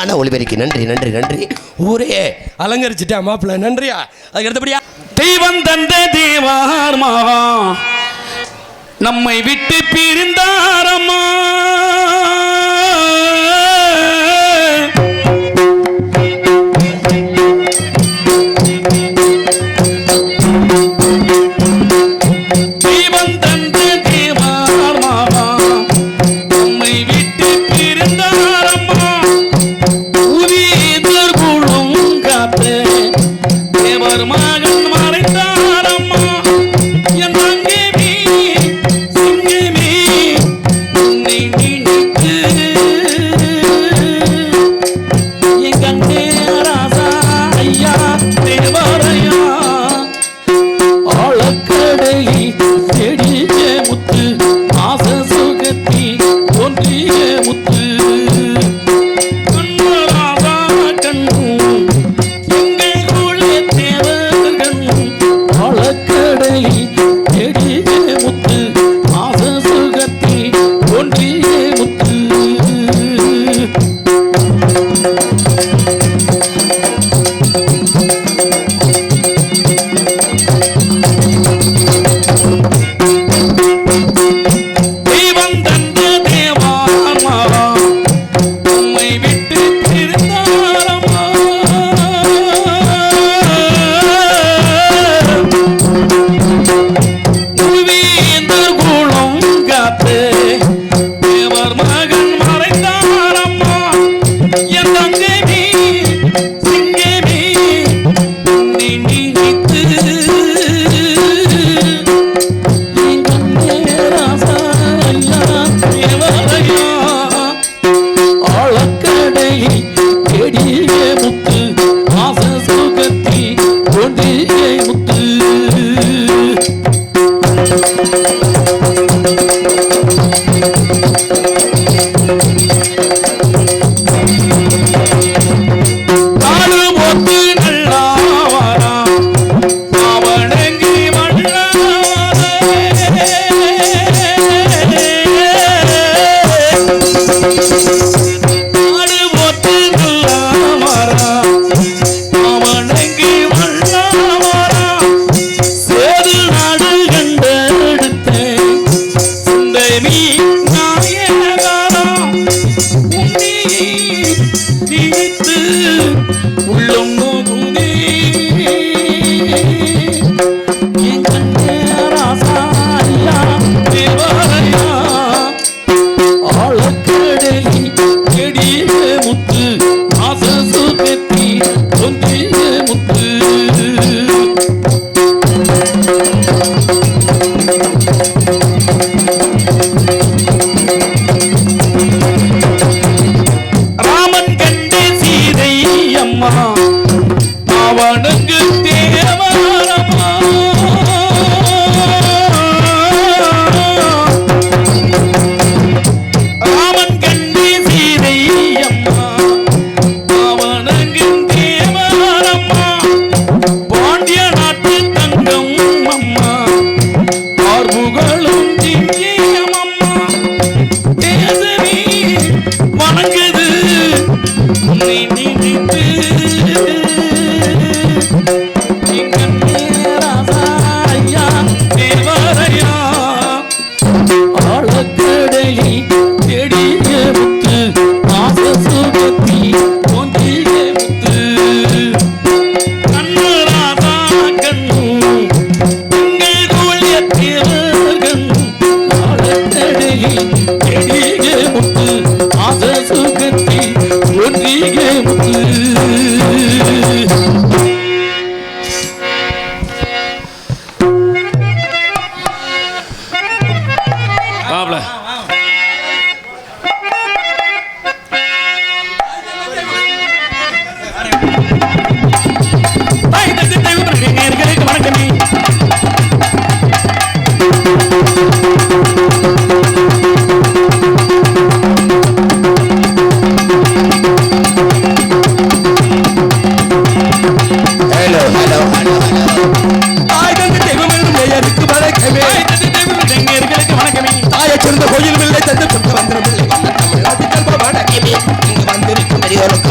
அருமையான ஒளிபெருக்கி. நன்றி நன்றி நன்றி. ஊரே அலங்கரிச்சுட்டா மாப்பிள்ள. நன்றியா. அதுக்கு அடுத்தபடியா தெய்வம் தந்த தேவாரமா நம்மை விட்டு பிரிந்தாரம்மா. வணங்குது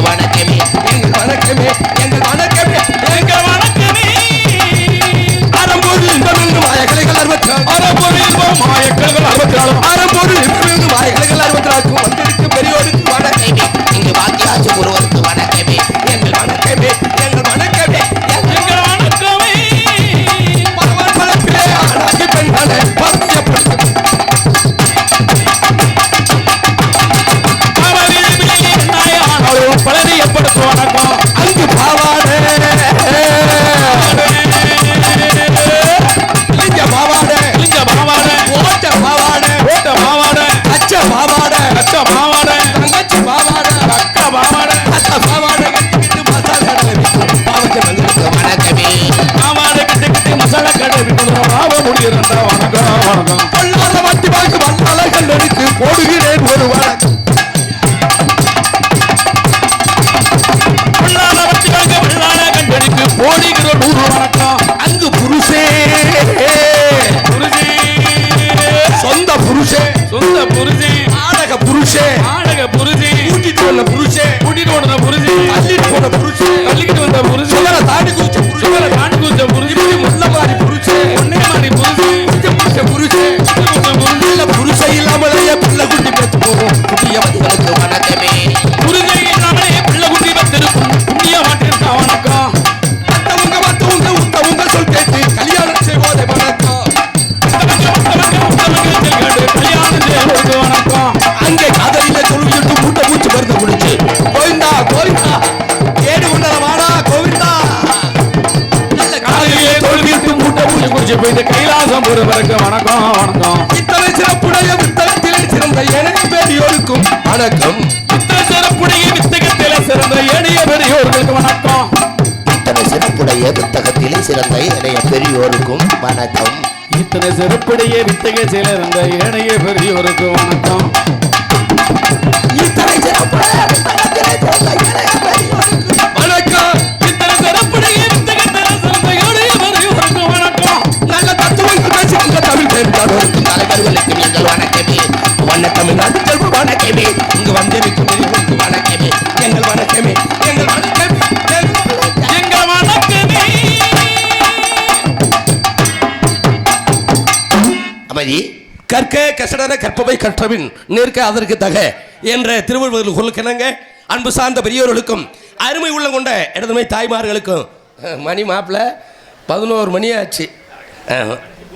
வணக்கமே எங்கள் வணக்கமே எங்கள் வணக்கமே எங்கள் வணக்கமே அறம்பொருள் இன்பமெங்கு மாயக்கலைகள் 66 அறப்பொருள் இன்பம் மாயக்கலைகள் 64 அறம்பொருள் இன்பமெங்கு மாயக்கலைகள் 64 வந்திருக்கு பெரியோருக்கு வணக்கமே இங்கு வாக்கியாச்சு ஒருவருக்கு வணக்கமே எங்கள் வணக்கமே எங்கள் வணக்கமே எங்கள் வணக்கமே பகவான் பலப்பிலே ஆனாகி பெண்களை பத்தியப்படுத்தும் பலரை ஏற்படுத்த வணக்கம் அங்கு பாவாடே லிங்க பாவாடே லிங்க பாவாடை ஓட்ட பாவாடே ஓட்ட பாவாடை அச்ச பாவாடை கட்ட பாவாடை தங்கச்சி பாவாடை அக்க பாவாடை அத்த பாவாடை கட்டிக்கிட்டு மசாலா பாவத்தை வந்து வணக்கமே பாவாடை கிட்ட மசாலா கடை விட்டு பாவ முடியிருந்தா வணக்கம் வணக்கம் பொல்லாத வட்டி வாங்கி வந்தாளர்கள் எடுத்து போடுகிறேன் ஒரு வணக்கம் கண்டடிக்கு போடுகிற 100 வணக்கம் அங்கு புருஷே புருஷே சொந்த புருஷே சொந்த புருஷே நாடக புருஷே ஆடக புருஷே கூட்டிட்டு வந்த புருஷே கூட்டிட்டு வந்த புருஷே தள்ளிட்டு போன புருஷே தள்ளிக்கிட்டு வந்த புருஷே சுவரை தாண்டி குதிச்ச சுவரை புருஷே தாண்டி குதிச்ச புருஷே இப்படி முள்ள மாதிரி புருஷே ஒன்னே மாதிரி புருஷே புருஷ புருஷே இல்ல புருஷ இல்லாமலேயே பிள்ளை குட்டி பெற்று போகும் புதியவர்களுக்கு வணக்கமே புருஷே இல்லாமலே பிள்ளை குட்டி வந்திருக்கும் புண்ணிய மாட்டிருக்கா வணக்கம் மத்தவங்க உத்தவங்க சொல் கேட்டு கல்யாணம் செய்வோதே வணக்கம் கல்யாணம் செய்வது வணக்கம் அங்கே கதையில சொல்லிட்டு மூட்டை பூச்சி மருந்து குடிச்சு கோவிந்தா கோவிந்தா ஏடு கொண்டத வாடா கோவிந்தா நல்ல காலையிலே தோல்விட்டு மூட்டை பூச்சி குடிச்சு போயிட்டு கைலாசம் ஒருவருக்கு வணக்கம் வணக்கம் இத்தனை சிறப்புடைய புத்தகத்திலே சிறந்த எனக்கு பெரியோருக்கும் வணக்கம் இத்தனை சிறப்புடைய வித்தகத்திலே சிறந்த ஏனைய பெரியோர்களுக்கு வணக்கம் இத்தனை சிறப்புடைய புத்தகத்திலே சிறந்த இணைய பெரியோருக்கும் வணக்கம் இத்தனை சிறப்புடைய வித்தகத்திலே இருந்த ஏனைய பெரியோருக்கு வணக்கம் இத்தனை சிறப்புடைய புத்தகத்திலே சிறந்த இணைய பெரியோருக்கும் வணக்கம் இத்தனை சிறப்புடைய வித்தகத்திலே சிறந்த ஏனைய பெரியோருக்கு வணக்கம் நல்ல தத்துவங்கள் பேசுகின்ற தமிழ் பேருக்கானோருக்கும் தலைவர்களுக்கும் எங்கள் வணக்கமே வண்ண தமிழ்நாட்டு செல்வ வணக்கமே இங்கு வந்திருக்கும் பெரியவருக்கு வணக்கமே எங்கள் வணக்கமே எங்கள் வணக்கமே எங்க வணக்கமே அமைதி கற்க கசடர கற்பவை கற்றபின் நிற்க அதற்கு தக என்ற திருவள்ளுவர் சொல்லுக்கிணங்க அன்பு சார்ந்த பெரியோர்களுக்கும் அருமை உள்ள கொண்ட இடதுமை தாய்மார்களுக்கும் மணி மாப்பிள்ள 11 மணி ஆச்சு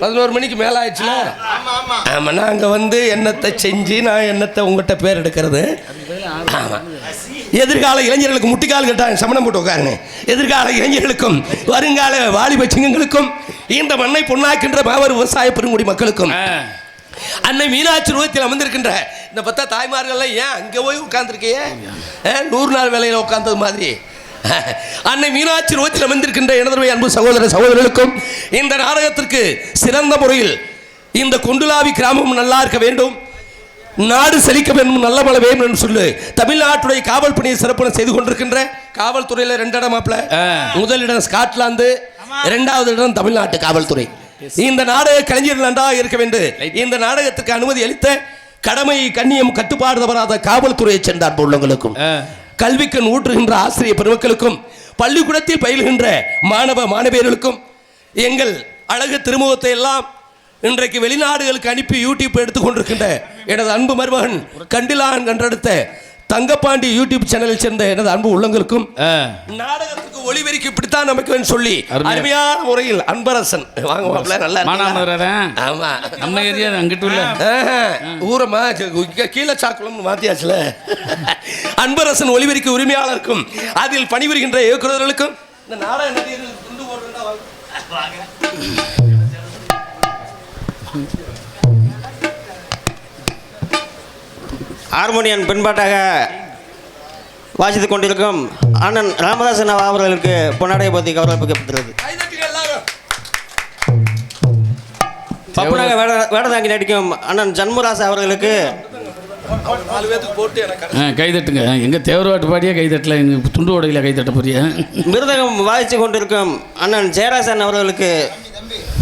11 மணிக்கு மேலே ஆயிடுச்சுல ஆமாம் நாங்கள் வந்து என்னத்தை செஞ்சு நான் என்னத்தை உங்கள்கிட்ட பேர் எடுக்கிறது ஆமாம் எதிர்கால இளைஞர்களுக்கு முட்டிக்கால் கட்டாங்க சமணம் போட்டு உட்காருங்க எதிர்கால இளைஞர்களுக்கும் வருங்கால வாலிப சிங்கங்களுக்கும் இந்த மண்ணை பொன்னாக்கின்ற மாபெரும் விவசாய பெருங்குடி மக்களுக்கும் அன்னை மீனாட்சி ரூபத்தில் அமர்ந்திருக்கின்ற இந்த 10 தாய்மார்கள்லாம் ஏன் அங்கே போய் உட்கார்ந்துருக்கையே 100 நாள் வேலையில் உட்கார்ந்தது மாதிரி அன்னை மீனாட்சி ரூபத்தில் அமர்ந்திருக்கின்ற எனதருமை அன்பு சகோதர சகோதரர்களுக்கும் இந்த நாடகத்திற்கு சிறந்த முறையில் இந்த கொண்டுலாவி கிராமம் நல்லா இருக்க வேண்டும், நாடு செழிக்க வேண்டும், நல்ல மழை வேண்டும் என்று சொல்லு தமிழ்நாட்டுடைய காவல் பணியை சிறப்பாக செய்து கொண்டிருக்கின்ற காவல்துறையில் 2 இடமாப்ல முதலிடம் ஸ்காட்லாந்து, 2வது இடம் தமிழ்நாட்டு காவல்துறை. இந்த நாடக கலைஞர்கள் நன்றாக இருக்க வேண்டும். இந்த நாடகத்துக்கு அனுமதி அளித்த கடமை கண்ணியம் கட்டுப்பாடு தவறாத காவல்துறையை சேர்ந்த உள்ளவங்களுக்கும் கல்விக்கு ஊற்றுகின்ற ஆசிரியர் பெருமக்களுக்கும் பள்ளிக்கூடத்தில் பயில்கின்ற மாணவ மாணவியர்களுக்கும் எங்கள் அழகு திருமுகத்தை எல்லாம் இன்றைக்கு வெளிநாடுகளுக்கு அனுப்பி யூடியூப் எடுத்துக்கொண்டிருக்கின்ற எனது அன்பு மருமகன் கண்டிலான் கண்டெடுத்த தங்கப்பாண்டி யூடியூப் சேனலில் சேர்ந்த எனது அன்பு உள்ளங்களுக்கும் நாடகத்துக்கு ஒளிவெறிக்கு இப்படித்தான் நமக்கு சொல்லி அருமையான முறையில் அன்பரசன் வாங்க நல்லா ஆமா நம்ம ஏரியா அங்கிட்டு இல்ல ஊரமா கீழே சாக்குளம் மாத்தியாச்சுல அன்பரசன் ஒளிவெறிக்கு உரிமையாளருக்கும் அதில் பணிபுரிகின்ற இயக்குநர்களுக்கும் இந்த நாடக ஹார்மோனியன் பின்பாட்டாக வாசித்துக் கொண்டிருக்கும் அண்ணன் ராமதாசன் அவர்களுக்கு பொன்னாடை பற்றி கௌரவிக்கப்பட்டுள்ளது. பப்புனாக வேடதாங்கி நடிக்கும் அண்ணன் ஜன்மராசா அவர்களுக்கு கைதட்டுங்க. எங்க தேவராட்டு பாடியே கைதட்டல, துண்டு ஓடையில கைதட்ட போறிய. மிருதகம் வாசித்துக் கொண்டிருக்கும் அண்ணன் ஜெயராசன் அவர்களுக்கு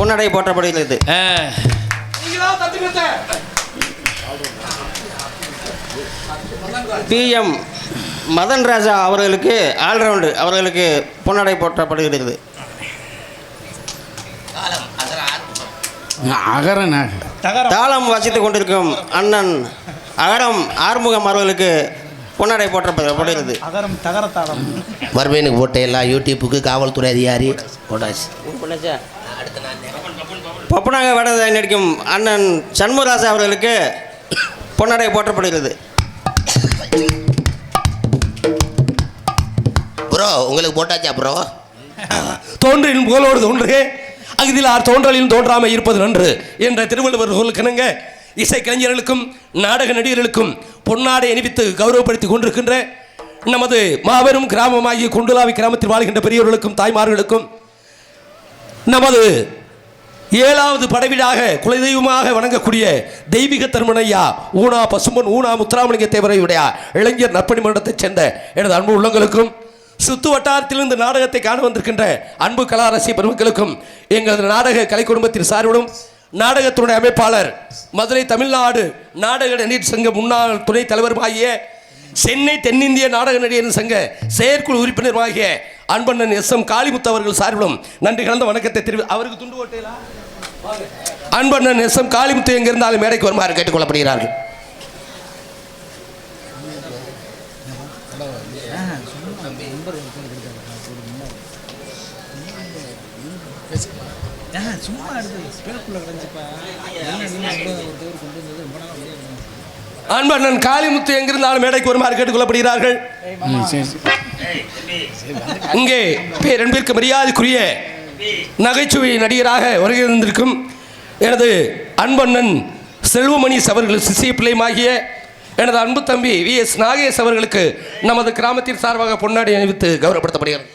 பொன்னாடை போற்றப்படுகிறது. PM மதன் ராஜா அவர்களுக்கு ஆல்ரவுண்டு அவர்களுக்கு பொன்னாடை போற்றப்படுகிறது. அகரன் தாளம் வாசித்துக் கொண்டிருக்கும் அண்ணன் அகரம் ஆறுமுகம் அவர்களுக்கு பொன்னாடை போற்றப்படுகிறது. மறுபடியும் போட்ட எல்லாம் யூடியூப்புக்கு காவல்துறை அதிகாரி போட்டாச்சு. பப்புனாக வேடத்தை நடிக்கும் அண்ணன் சண்முகராசா அவர்களுக்கு பொன்னாடை போற்றப்படுகிறது. ப்ரோ உங்களுக்கு போட்டாச்சா ப்ரோ? தோன்றின் புகழோடு தோன்று அகுதிலார் தோன்றலில் தோன்றாமல் இருப்பது நன்று என்ற திருவள்ளுவர் சொல்லுக்கிணங்க இசைக்கலைஞர்களுக்கும் நாடக நடிகர்களுக்கும் பொன்னாடை அணிவித்து கௌரவப்படுத்திக் கொண்டிருக்கின்ற நமது மாபெரும் கிராமமாகிய குண்டுலாவி கிராமத்தில் வாழ்கின்ற பெரியவர்களுக்கும் தாய்மார்களுக்கும் நமது 7வது படைவீடாக குலதெய்வமாக வணங்கக்கூடிய தெய்வீக தர்மனையா ஊனா பசும்பன் ஊனா முத்துராமலிங்க தேவரையுடைய இளைஞர் நற்பணி மன்றத்தைச் சேர்ந்த எனது அன்பு உள்ளங்களுக்கும் சுத்து வட்டாரத்திலிருந்து நாடகத்தை காண வந்திருக்கின்ற அன்பு கலாரசிய பெருமக்களுக்கும் எங்களது நாடக கலை குடும்பத்தின் சார்பிலும் நாடகத்துடைய அமைப்பாளர் மதுரை தமிழ்நாடு நாடக நடிகர் சங்க முன்னாள் துணைத் தலைவருமாகிய சென்னை தென்னிந்திய நாடக நடிகர் சங்க செயற்குழு உறுப்பினருமாகிய அன்பண்ணன் SM காளிமுத்து அவர்கள் சார்பிலும் நன்றி கலந்த வணக்கத்தை அவருக்கு துண்டு ஓட்டையிலா அன்பண்ணன் SM காளிமுத்து எங்கிருந்தாலும் மேடைக்கு வருமாறு கேட்டுக்கொள்ளப்படுகிறார்கள். அன்பண்ணன் காளிமுத்து எங்கிருந்தாலும் மேடைக்கு வருமாறு கேட்டுக்கொள்ளப்படுகிறார்கள். இங்கே பேரன்பிற்கு மரியாதைக்குரிய நகைச்சுவை நடிகராக வருகை தந்திருக்கும் எனது அன்பண்ணன் செல்வமணிஸ் அவர்கள் சிசிய பிள்ளையுமாகிய எனது அன்பு தம்பி VS நாகேஷ் அவர்களுக்கு நமது கிராமத்தின் சார்பாக பொன்னாடை அணிவித்து கௌரவப்படுத்தப்படுகிறது.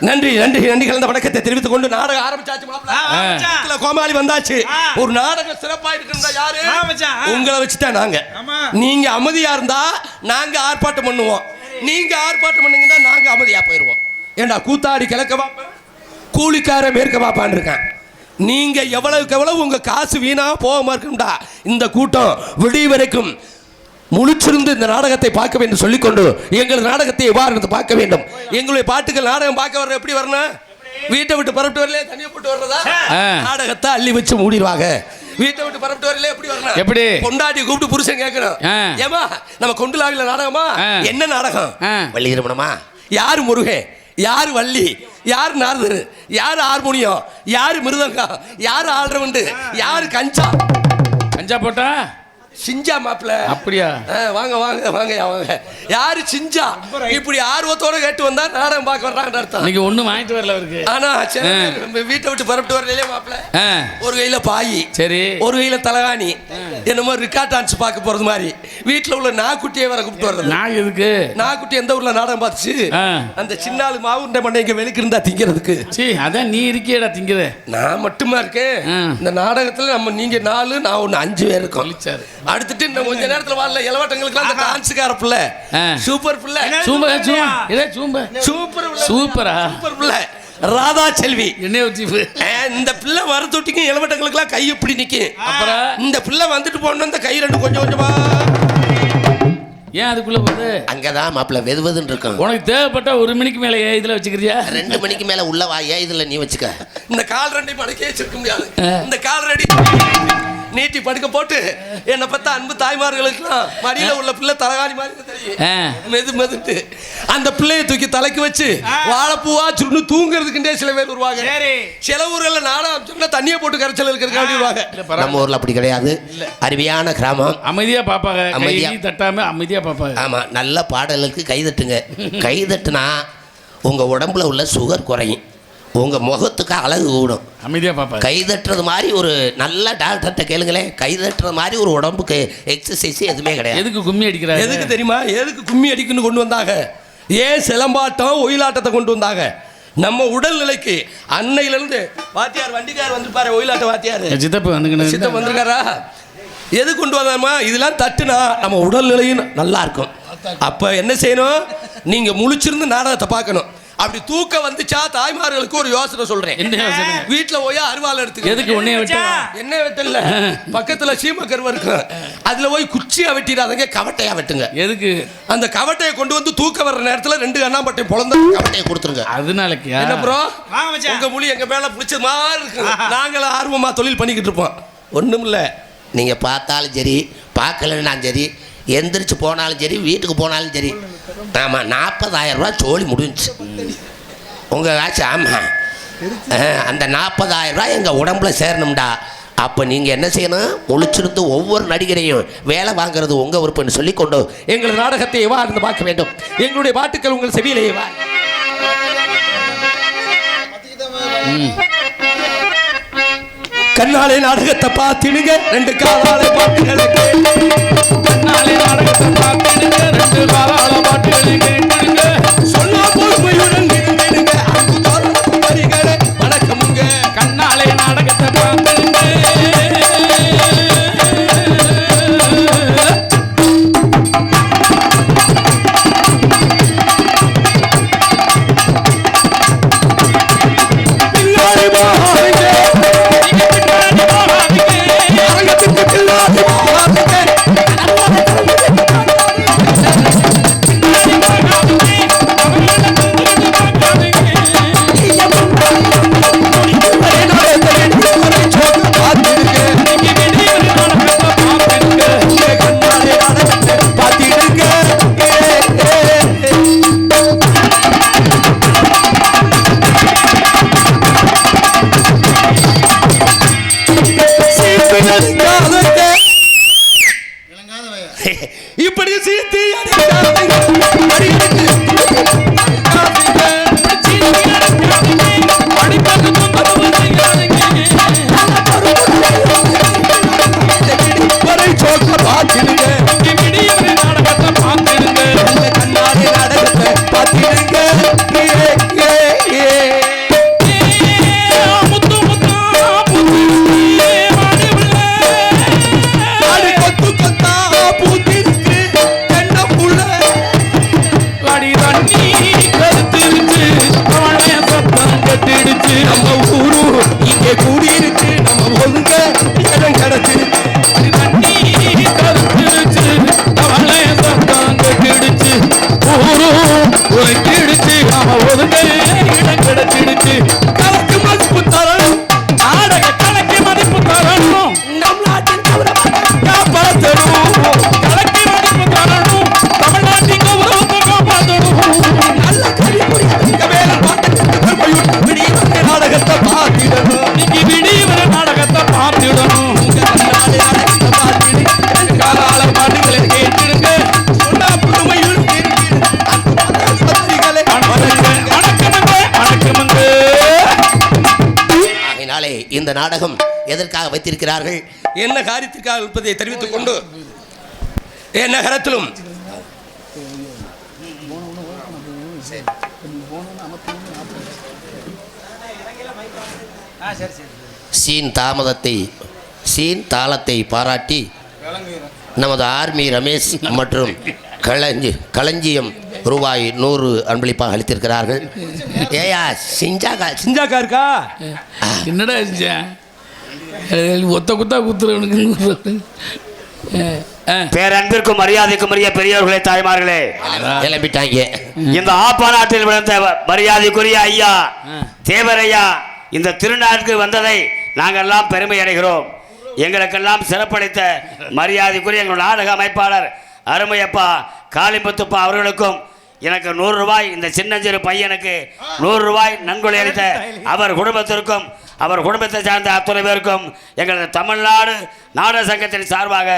நன்றி நன்றி நன்றி கலந்த வணக்கத்தை தெரிவித்துக் கொண்டு நாடகம் ஆரம்பிச்சாச்சு. கோமாளி வந்தாச்சு. ஒரு நாடகம் சிறப்பா இருக்குன்னா யாரு? உங்களை வச்சுதான் நாங்க. நீங்க அமைதியா இருந்தா நாங்க ஆர்ப்பாட்டம் பண்ணுவோம், நீங்க ஆர்ப்பாட்டம் பண்ணீங்கன்னா நாங்க அமைதியா போயிருவோம். ஏண்டா கூத்தாடி கிழக்க பாப்பேன் கூலிக்கார மேற்க பாப்பான்னு இருக்கேன். நீங்க எவ்வளவுக்கு எவ்வளவு உங்க காசு வீணா போகாம இருக்கும்டா இந்த கூட்டம் விடிய வரைக்கும் முழிச்சிருந்து இந்த நாடகத்தை பார்க்க வேண்டும் சொல்லிக்கொண்டு எங்கள் நாடகத்தை எவ்வாறு பார்க்க வேண்டும். எங்களுடைய பாட்டுகள் நாடகம் பார்க்க வர்ற எப்படி வரணும்? வீட்டை விட்டு பரப்பிட்டு வரல தனியா போட்டு வர்றதா? நாடகத்தை அள்ளி வச்சு மூடிடுவாங்க. வீட்டை விட்டு பரப்பிட்டு வரல எப்படி வரணும்? எப்படி பொண்டாட்டி கூப்பிட்டு புருஷன் கேட்கணும், ஏமா நம்ம கொண்டுலாவில நாடகமா? என்ன நாடகம்? வள்ளி திருமணமா? யாரு முருகன், யாரு வள்ளி, யாரு நாரதர், யாரு ஹார்மோனியம், யாரு மிருதங்கம், யாரு ஆல்ரவுண்டு, யாரு கஞ்சா? கஞ்சா போட்டா சிஞ்சா மாப்பிள்ள. அப்படியா? வாங்க வாங்க வாங்க வாங்க. யாரு சிஞ்சா? இப்படி ஆர்வத்தோட கேட்டு வந்தா நாடகம் பார்க்க வர்றாங்க அர்த்தம். நீங்க ஒண்ணும் வாங்கிட்டு வரல இருக்கு. ஆனா வீட்டை விட்டு பரப்பிட்டு வரலையே மாப்பிள்ள. ஒரு கையில பாயி, சரி, ஒரு கையில தலகாணி, என்னமோ ரிக்கார்ட் டான்ஸ் பார்க்க போறது மாதிரி வீட்டுல உள்ள நாக்குட்டியை வர கூப்பிட்டு வர்றது. நான் எதுக்கு? நாக்குட்டி எந்த ஊர்ல நாடகம் பார்த்துச்சு? அந்த சின்னாலு மாவுண்ட மண்டை இங்க வெளிக்கு இருந்தா திங்கிறதுக்கு. சரி, அதான் நீ இருக்கியடா திங்கிற. நான் மட்டுமா இருக்கேன் இந்த நாடகத்துல. நம்ம நீங்க 4 நான் 1 5 பேர் இருக்கோம். அடுத்துட்டு இந்த கொஞ்ச நேரத்துல வரல இளவட்டங்களுக்கு அந்த டான்ஸ்கார புள்ள சூப்பர் புள்ள சூப்பர் சூப்பர் சூப்பரா சூப்பர் புள்ள ராதா செல்வி. என்ன இந்த பிள்ளை வரத்தொட்டிக்கு இளவட்டங்களுக்குலாம் கை இப்படி நிக்கும். அப்புறம் இந்த பிள்ளை வந்துட்டு போன இந்த கை 2 கொஞ்சம் கொஞ்சமா ஏன் அதுக்குள்ள போகுது? அங்கதான் மாப்பிள்ள வெதுவதுன்னு இருக்கும். உனக்கு தேவைப்பட்ட 1 மணிக்கு மேல இதுல வச்சுக்கிறியா? 2 மணிக்கு மேல உள்ள வாயா இதுல நீ வச்சுக்க. இந்த கால் 2 மடக்கே வச்சிருக்க முடியாது. இந்த கால் 2 நீட்டி படுக்க போட்டு என்னை பார்த்தா அன்பு தாய்மார்களுக்குலாம் மடியில உள்ள பிள்ளை தலகாணி மாதிரி தெரியும். மெது மெதுட்டு அந்த பிள்ளையை தூக்கி தலைக்கு வச்சு வாழைப்பூவா சுருண்டு தூங்குறதுக்குண்டே சில பேர் வருவாங்க. சில ஊர்ல நாடகம் சொன்னா தண்ணியை போட்டு கரைச்சல் இருக்கிறதுக்காக. நம்ம ஊர்ல அப்படி கிடையாது. அருமையான கிராமம். அமைதியா பாப்பாங்க, அமைதியா தட்டாம அமைதியா பாப்பாங்க. ஆமா, நல்ல பாடலுக்கு கைதட்டுங்க. கைதட்டுனா உங்க உடம்புல உள்ள சுகர் குறையும், உங்க முகத்துக்கு அழகு கூடும். அமைதியா பாப்பா. கைதட்டுறது மாதிரி ஒரு நல்ல டாக்டர்கிட்ட கேளுங்களேன். கைதட்டுறது மாதிரி ஒரு உடம்புக்கு எக்ஸசைஸ் எதுவுமே கிடையாது. எதுக்கு கும்மி அடிக்கிறாங்க? எதுக்கு தெரியுமா? எதுக்கு கும்மி அடிக்குன்னு கொண்டு வந்தாங்க? ஏன் சிலம்பாட்டம் ஒயிலாட்டத்தை கொண்டு வந்தாங்க? நம்ம உடல்நிலைக்கு. அன்னையிலிருந்து வாத்தியார் வண்டிக்கார் வந்துருப்பாரு, ஒயிலாட்ட வாத்தியார் சித்தப்பு வந்துக்கணும். சித்தப்பு வந்திருக்காரா? எது கொண்டு வந்தாமா? இதெல்லாம் தட்டுனா நம்ம உடல்நிலையும் நல்லா இருக்கும். அப்ப என்ன செய்யணும்? நீங்க முழிச்சிருந்து நாடகத்தை பார்க்கணும். அப்படி தூக்க வந்துச்சா தாய்மார்களுக்கு ஒரு யோசனை சொல்றேன். என்ன யோசனை? வீட்டுல போய் அருவாள் எடுத்து எதுக்கு உன்னைய விட்டு என்ன வெட்டல, பக்கத்துல சீமக்கருவ இருக்கு, அதுல போய் குச்சியா வெட்டிடாதங்க, கவட்டையா வெட்டுங்க. எதுக்கு? அந்த கவட்டையை கொண்டு வந்து தூக்க வர்ற நேரத்துல 2 அண்ணாம்பட்டை பொழந்த கவட்டையை கொடுத்துருங்க. அதனாலக்கு என்ன ப்ரோ, உங்க மொழி எங்க மேல பிடிச்ச மாதிரி இருக்கு. நாங்களும் ஆர்வமா தொழில் பண்ணிக்கிட்டு இருப்போம். ஒண்ணும் இல்ல, நீங்கள் பார்த்தாலும் சரி பார்க்கலன்னாலும் சரி எந்திரிச்சு போனாலும் சரி வீட்டுக்கு போனாலும் சரி ஆமாம் 40,000 ரூபா சோழி முடிஞ்சிச்சு உங்கள் காசு. ஆமாம், அந்த 40,000 ரூபா எங்கள் உடம்புல சேரணும்டா. அப்போ நீங்கள் என்ன செய்யணும், முழிச்சிருந்து ஒவ்வொரு நடிகரையும் வேலை வாங்குறது உங்கள் விருப்பம்னு சொல்லி கொண்டு எங்கள் நாடகத்தை எவ்வாறு பார்க்க வேண்டும், எங்களுடைய பாட்டுக்கள் உங்கள் செவியிலேயே வா. கண்ணாலே நாடகத்தை பார்த்திடுங்க, 2 காலாலே பாட்டுகளை கண்ணாலே நாடகத்தை பார்த்திடுங்க, 2 காலால பாட்டுகளை கேட்டுடுங்க. சொன்னா பொறுமையுடன் இருந்திடுங்க, அன்பு தோரணம் வரிகளே வணக்கமுங்க. கண்ணாலே நாடகத்தை பார்த்திடுங்க. பின்னாடி போகாதீங்க, அரங்கத்துக்கு பின்னாடி போகாதீங்க. இப்படி சீத்தி அடிக்காதீங்க, அடிக்கடி வரை சோக்க பார்த்திடுங்க, நாடகத்தை பார்த்திடுங்க. கண்ணாடி நாடகத்தை பார்த்திடுங்க. முத்து முத்தா புத்தியே மாடிவில்லை. அடி கொத்து கொத்தா பூத்திருக்கு கண்ணப்புள்ள, அடி தண்ணி கருத்திருச்சு, அவனே சத்தம் கட்டிடுச்சு. நம்ம ஊரு இங்கே கூடியிருக்கு, நம்ம ஒழுங்க இடம் கிடைச்சிருக்கு. அடி தண்ணி கருத்திருச்சு, அவனே சத்தம் கட்டிடுச்சு. ஊரு உரைக்கிடுச்சு, அவன் ஒதுங்க இடம் கிடைச்சிடுச்சு. கலக்கு மதிப்பு தரணும், நாடக கலைக்கு மதிப்பு தரணும், நம் நாட்டின் காப்பாற்றணும், கலைக்கு மதிப்பு தரணும், தமிழ்நாட்டின் கௌரவத்தை காப்பாற்றணும். நல்ல கவிஞர் வேலை பாட்டு விடிய நாடகத்தை பார்த்திடணும். இன்னைக்கு விடிவர நாடகத்தை பார்த்திடணும். கண்ணாடி நாடகத்தை பார்த்திடு, காலால பாட்டுகளை கேட்டிடுங்க. சொன்னா புதுமையுள் பத்திரிகளை வணக்கமுங்க, வணக்கமுங்க. அதனாலே இந்த நாடகம் எதற்காக வைத்திருக்கிறார்கள், என்ன காரியத்திற்காக இருப்பதை தெரிவித்துக் கொண்டு என் நகரத்திலும் சீன் தாளத்தை பாராட்டி நமது ஆர்மி ரமேஷ் மற்றும் களஞ்சியம் ரூபாய் 100 அன்பளிப்பாக அளித்திருக்கிறார்கள். ஏயா சிஞ்சாக்கா இருக்கா? என்னடா செஞ்சேன்? ஒத்த குத்தா குத்துறவனுக்கு பேரன்பிற்கும் மரியாதைக்கும் உரிய பெரியவர்களே, தாய்மார்களே, கிளம்பிட்டாங்க. இந்த ஆப்பா நாட்டில் விழுந்த மரியாதைக்குரிய ஐயா தேவரையா இந்த திருநாட்டுக்கு வந்ததை நாங்கள் எல்லாம் பெருமை அடைகிறோம். எங்களுக்கெல்லாம் சிறப்பளித்த மரியாதைக்குரிய எங்கள் நாடக அமைப்பாளர் அருமையப்பா காளிமுத்துப்பா அவர்களுக்கும் எனக்கு 100 ரூபாய், இந்த சின்னஞ்சிறு பையனுக்கு 100 ரூபாய் நன்கொடை அளித்த அவர் குடும்பத்திற்கும் அவர் குடும்பத்தை சார்ந்த அத்துணை பேருக்கும் எங்களது தமிழ்நாடு நாடக சங்கத்தின் சார்பாக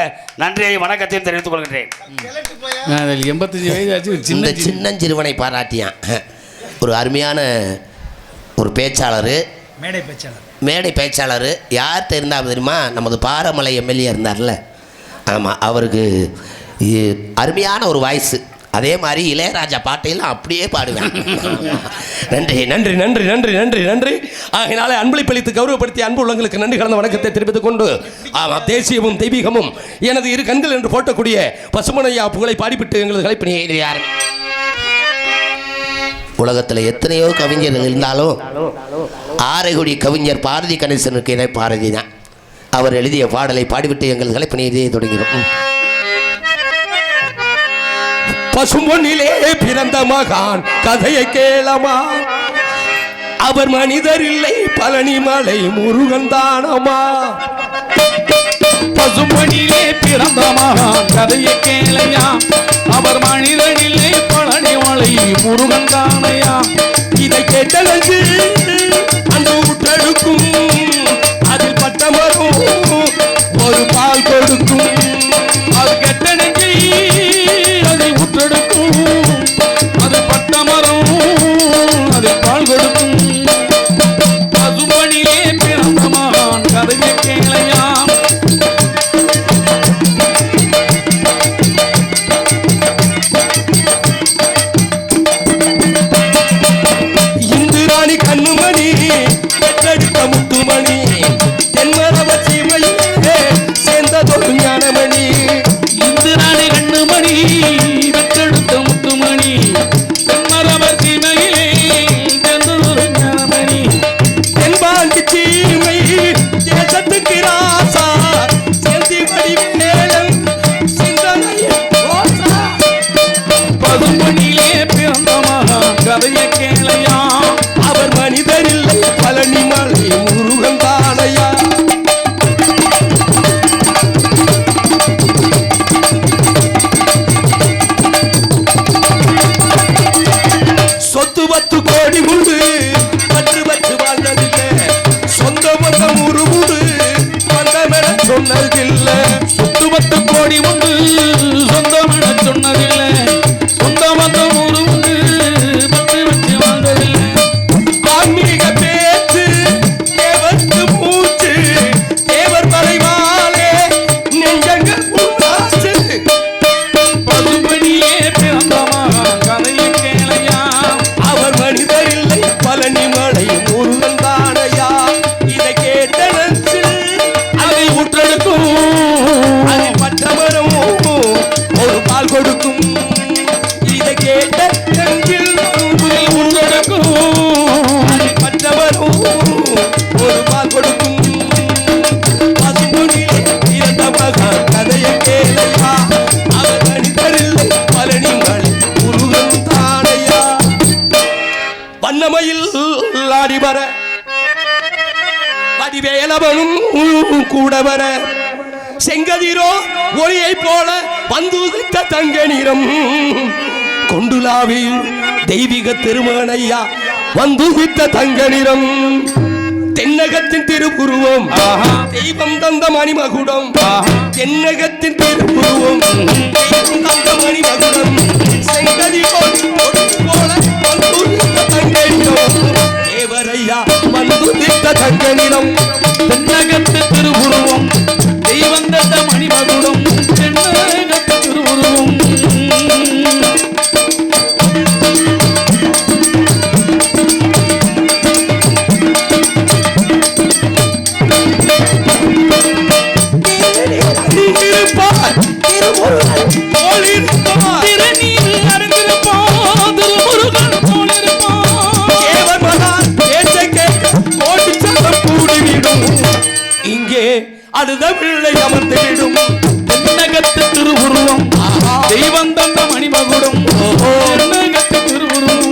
நன்றியை வணக்கத்தையும் தெரிவித்துக் கொள்கின்றேன். 85 வயதாச்சு. இந்த சின்னஞ்சிறுவனை பாராட்டியான் ஒரு அருமையான ஒரு பேச்சாளர், மேடை பேச்சாளர். யார்கிட்ட இருந்தால் தெரியுமா, நமது பாரமலை எம்எல்ஏ இருந்தார்ல, ஆமாம், அவருக்கு அருமையான ஒரு வாய்ஸு. அதே மாதிரி இளையராஜா பாட்டையெல்லாம் அப்படியே பாடுவேன். நன்றி நன்றி நன்றி நன்றி நன்றி நன்றி. ஆகினாலே அன்பளிப்பளித்து கௌரவப்படுத்திய அன்பு உள்ளங்களுக்கு நன்றி கலந்த வணக்கத்தை தெரிவித்துக் கொண்டு, ஆமாம், தேசியமும் தெய்வீகமும் எனது இரு கண்கள் என்று போட்டக்கூடிய பசுமனையா புகழை பாடிவிட்டு எங்களது கலைப்பணியை உலகத்தில் எத்தனையோ கவிஞர்கள் இருந்தாலும் ஆரைகுடி கவிஞர் பாரதி கணேசனுக்கு இணை பாரதி தான். அவர் எழுதிய பாடலை பாடிவிட்டு எங்கள் கலைப்பணியை தொடங்கிறோம். பசும்பொன்னிலே பிறந்த மகான் கதையை கேளமா, அவர் மனிதர் இல்லை பழனி மலை முருகன் தானமா. பசும்பொன்னிலே பிறந்த மகான் கதையை கேளையா, அவர் மனிதர் இல்லை பழனி மலை முருகன் தானையா. இதை கேட்டதற்கு அந்த ஊற்றெடுக்கும், அதில் பட்டமரும் ஒரு பால் கொடுக்கும். அது கெட்ட நெஞ்சை அதை ஊற்றெடுக்கும், அது பட்ட மரம் அதை பால் கொடுக்கும். பசும்பொன்னிலே பிறந்த மகான் கதையை கேளையா. இந்துராணி கண்ணுமணி பெற்றெடுத்த முத்துமணி, தென்மரவ சீமையிலே சேர்ந்ததொரு ஞானமணி. இந்திராணி கண்ணுமணி பெற்றெடுத்த முத்துமணி, தென்மரவர் சீமையிலே சென்றதொரு ஞானமணி. தென்பாண்டி சீமை தேசத்துக்கு ராசா, செந்தி வடிவேலன் சிந்தனையில் ரோசா. பசும்பொன்னிலே பிறந்த மகான் கதையை கேளையா, அவர் மனிதர் இல்லை பழனி மலை முருகன் தானையா. சொத்து 10 கோடி உண்டு பற்று வச்சு வாழ்ந்ததில்லை, சொந்த பந்தம் உருவுடு பந்தமென சொன்னதில்லை. சொத்து 10 கோடி உண்டு சொந்தமென சொன்னதில்லை, சொந்த பந்தம் ஒரு உண்டு பத்து வச்சு வாழ்ந்ததில்லை. ஆன்மீக பேச்சு தேவர்க்கு மூச்சு, தேவர் மலைவாலே நெஞ்சங்கள் உண்டாச்சு. பசும்பொன்னிலே பிறந்த மகான் கதையை கேளையா, அவர் மனிதர் இல்லை பழனி மலை முருகன் தானையா. இதை கேட்ட நெஞ்சில் அதை ஊற்றெடுக்கும், அதில் பட்டமரம் ஒரு பால் கொடுக்கும். இதை கேட்ட நெஞ்சில் ஊற்றெடுக்கும். அதில் பட்டமரம் ஒரு பால் கொடுக்கும். பசும்பொன்னிலே பிறந்த மகான் கதையை கேளையா, அவர் மனிதர் இல்லை பழனி மலை முருகன் தானையா. வண்ணமையில் ஆடி வர வடிவேலவனும் கூட வர, செங்கதிரோ ஒளியை போல வந்துதித்த தங்க நிறம். கொண்டுலாவில் தெய்வீக திருமகனையா வந்துதித்த தங்க நிறம். தென்னகத்தின் திருப்புருவம் தெய்வம் தந்த மணிமகுடம், தென்னகத்தின் திருப்புருவம் தெய்வம் தந்த மணிமகுடம். செங்கதி போல வந்துதித்த தங்க நிறம், தேவரையா வந்துதித்த தங்க நிறம். தென்னகத்து திருவுருவம் தெய்வந்தத்த மணிமகுடம், தென்னகத்து திருவுருவம். இருப்பார் திருமுருகன் போல் இருப்பார், திருநீர் அறிந்திருப்பான் திருமுருகன் போல் இருப்பான். தேவர் மகான் பேச்சை கேட்க கோடி சத்தம் கூடிவிடும், இங்கே அழுத பிள்ளை அமர்ந்துவிடும். தென்னகத்து திருவுருவம் தெய்வம் தந்த மணிமகுடம், தென்னகத்து திருவுருவம்.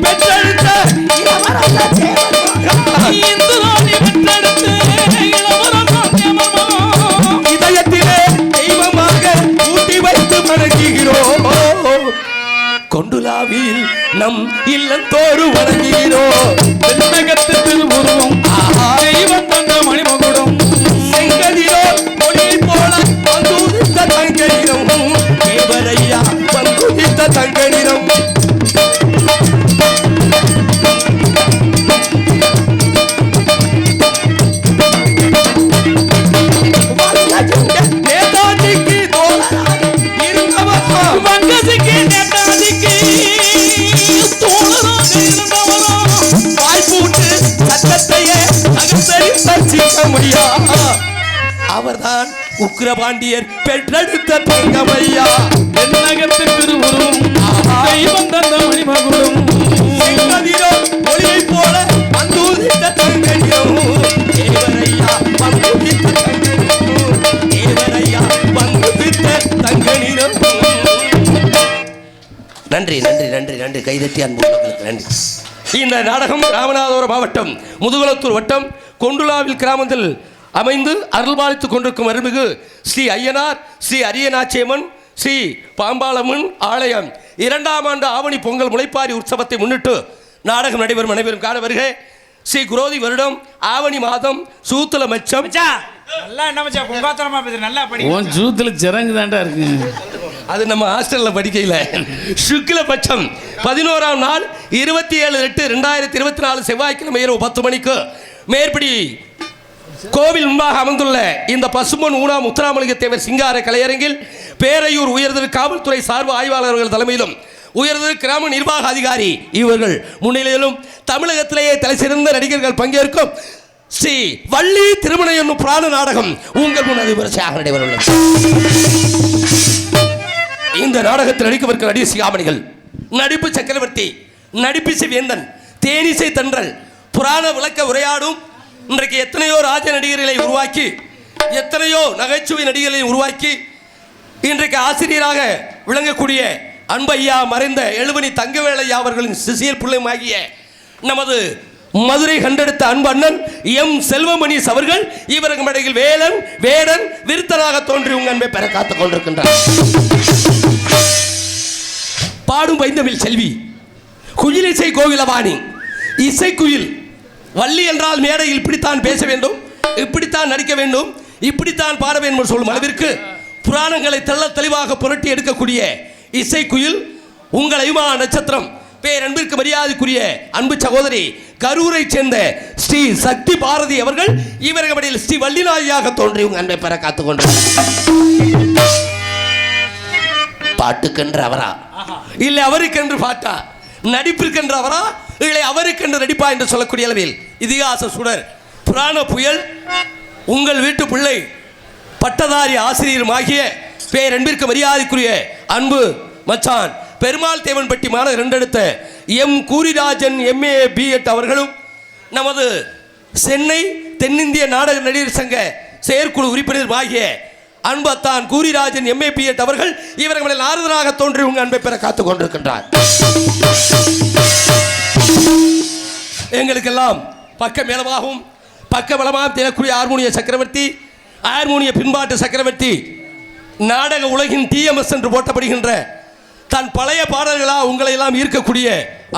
பெற்றெடுத்த இளவரச தேவர் மகன், இந்துராணி பெற்றெடுத்த இளவரசன் தேவர்மகன். இதயத்திலே தெய்வமாக ஊட்டி வைத்து வணங்குகிறோம். கொண்டுலாவில் நம் இல்லத்தோறு வணங்குகிறோம். தென்னகத்து திருவுருவம் தெய்வம் தந்த மணிமகுடம், செங்கதிரோ ஒளியை போல வந்துதித்த தங்க நிறம். தேவரையா வந்துதித்த தங்க நிறம். நேதாஜிக்கு தோழராக இருந்தவரா, வங்கசிக்கு நேதாஜிக்கு தோழராக இருந்தவரா, வாய்ப்பூட்டு அவர்தான் உக்கிரபாண்டியர் பெற்றெடுத்த தங்கமையா. தென்னகத்து திருவுருவம் தெய்வம் தந்த மணிமகுடம் ஒளியை போல வந்துதித்த தங்கனியும் தேவரையா வந்துதித்த தங்கனியும் தேவரையா வந்துதித்த தங்கனியும். நன்றி நன்றி நன்றி நன்றி. கைதட்டி அன்பு நன்றி. இந்த நாடகம் ராமநாதபுரம் மாவட்டம் முதுகுளத்தூர் வட்டம் கொண்டுலாவில் கிராமத்தில் அமைந்து அருள்பாலித்துக் கொண்டிருக்கும் அருள்மிகு ஸ்ரீ ஐயனார் ஸ்ரீ அரியநாச்சியம்மன் ஸ்ரீ பாம்பாளம்மன் ஆலயம் 2ஆம் ஆண்டு ஆவணி பொங்கல் முளைப்பாரி உற்சவத்தை முன்னிட்டு நாடகம் நடைபெறும். அனைவரும் காண வருகை. ஸ்ரீ குரோதி வருடம் ஆவணி மாதம் சூத்துல மச்சம். நல்லா என்ன மச்சான் குங்காத்தனமா பேசுற நல்லா படி. உன் ஜூத்துல சிறங்கு தாண்டா இருக்கு. அது நம்ம ஹாஸ்டலில் படிக்கையில் சுக்கில பட்சம் 11ஆம் நாள் 27/8/2024 செவ்வாய்க்கிழமை இரவு 10 மணிக்கு மேற்படி கோவில் முன்பாக அமைந்துள்ள இந்த பசும்பொன் ஊனா முத்துராமலிங்க தேவர் சிங்கார கலையரங்கில் பேரையூர் உயர்திரு காவல்துறை சார்பு ஆய்வாளர்கள் தலைமையிலும் உயர்திரு கிராம நிர்வாக அதிகாரி இவர்கள் முன்னிலையிலும் தமிழகத்திலேயே தலை சிறந்த நடிகர்கள் பங்கேற்கும் ஸ்ரீ வள்ளி திருமண என்னும் புராண நாடகம் உங்கள் முன் அதிபரிசையாக நடைபெறவுள்ளது. இந்த நாடகத்தில் நடிக்கவிருக்கிற நடிகை சிகாமணிகள், நடிப்பு சக்கரவர்த்தி, நடிப்பிசை வேந்தன், தேனிசை தென்றல், புராண விளக்க உரையாடும். இன்றைக்கு எத்தனையோ ராஜ நடிகர்களை உருவாக்கி எத்தனையோ நகைச்சுவை நடிகர்களை உருவாக்கி இன்றைக்கு ஆசிரியராக விளங்கக்கூடிய அன்பையா மறைந்த எழுவனி தங்கவேலையா அவர்களின் சிசியர் பிள்ளைமாகிய நமது மதுரை கண்டெடுத்த அன்பு அண்ணன் எம் செல்வமணிஸ் அவர்கள் இவருக்கு இடையில் வேலன் வேடன் விருத்தனாக தோன்றி உங்க அன்பை பெற காத்துக் கொண்டிருக்கின்றார். பாடும் பைந்தமிழ் செல்வி, குயிலிசை கோவிலவாணி, இசைக்குயில். வள்ளி என்றால் மேடையில் இப்படித்தான் பேச வேண்டும், இப்படித்தான் நடிக்க வேண்டும், இப்படித்தான் பாட வேண்டும் சொல்லும் அளவிற்கு புராணங்களை தெள்ள தெளிவாக புரட்டி எடுக்கக்கூடிய இசைக்குயில் உங்கள் ஐமா நட்சத்திரம் பேரன்பிற்கு மரியாதைக்குரிய அன்பு சகோதரி கரூரை சேர்ந்த ஸ்ரீ சக்தி பாரதி அவர்கள் இவர்கள் ஸ்ரீ வள்ளிநாயாக தோன்றி உங்க அன்பை பெற காத்துக்கொண்டு பாட்டுக்கென்று அவரா இல்லை அவருக்கென்று பாட்டா, நடிப்பிற்கென்று அவரா இல்லை அவருக்கென்று நடிப்பா என்று சொல்லக்கூடிய அளவில் இதிகாச சுடர் புராண புயல் உங்கள் வீட்டு பிள்ளை பட்டதாரி ஆசிரியருமாகிய பேரன்பிற்கு மரியாதைக்குரிய அன்பு மச்சான் பெருமாள் தேவன்பட்டி மாநகர் இரண்டெடுத்த எம் கூரிராஜன் MA B.Ed அவர்களும் நமது சென்னை தென்னிந்திய நாடக நடிகர் சங்க செயற்குழு உறுப்பினர் ஆகிய அன்பத்தான் கூரிராஜன் MA B.Ed அவர்கள் இவர்களில் ஆறுதலாக தோன்றி உங்கள் அன்பை பெற காத்துக் கொண்டிருக்கின்றார். எங்களுக்கெல்லாம் பக்க மேலமாகவும் பக்க பலமாகவும் தேரக்கூடிய ஹார்மோனிய சக்கரவர்த்தி, ஹார்மோனிய பின்பாட்டு சக்கரவர்த்தி, நாடக உலகின் TMS என்று போட்டப்படுகின்ற தன் பழைய பாடல்களா உங்களை எல்லாம் ஈர்க்கக்கூடிய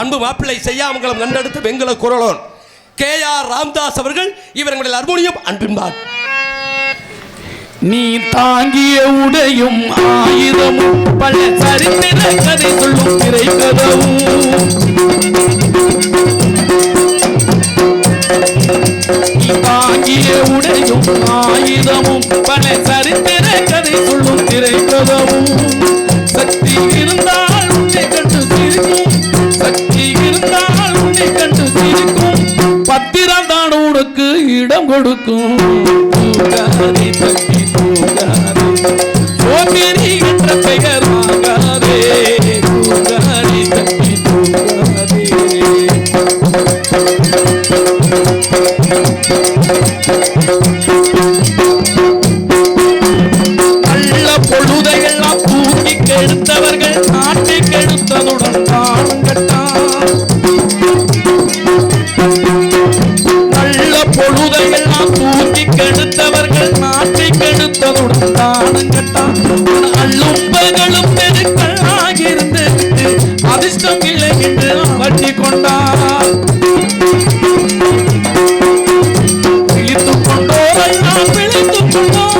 அன்பு மாப்பிள்ளை செய்யாமங்கலம் கண்டெடுத்த வெங்கல குரலோன் KR ராம்தாஸ் அவர்கள் இவர்களில் ஹார்மோனியம் அன்பின்பாட். நீ தாங்கிய உடையும் ஆயுதமும் பல சரித்திர கதை சொல்லும் திரைக்கதவும் நீ தாங்கிய உடையும் ஆயுதமும் பல சரித்திர கதை சொல்லும் திரைக்கதவும் சக்தி இருந்தால் உன்னை கண்டு சிரிக்கும், சக்தி இருந்தால் உன்னை கண்டு சிரிக்கும், பத்திரம் தான் உனக்கு இடம் கொடுக்கும். தூங்காதே தட்டி தூங்காதே, சோம்பேறி என்ற பெயர் வாங்காதே, தூங்காதே தட்டி தூங்காதே. நல்ல பொழுதையெல்லாம் தூக்கி கெடுத்தவர்கள் நாட்டை கெடுத்ததுடன் காலங்கட்டான். நல்ல பொழுதையெல்லாம் தூக்கி கெடுத்தவர்கள் நாட்டை கெடுத்ததுடன் காலங்கட்டான். அள்ளும் பகலும் பெருக்கள் ஆகியிருந்து அதிர்ஷ்டம் இல்லை என்று வட்டி கொண்டார். விழித்துக் கொண்டோரெல்லாம் விழித்துக் கொண்டோர்.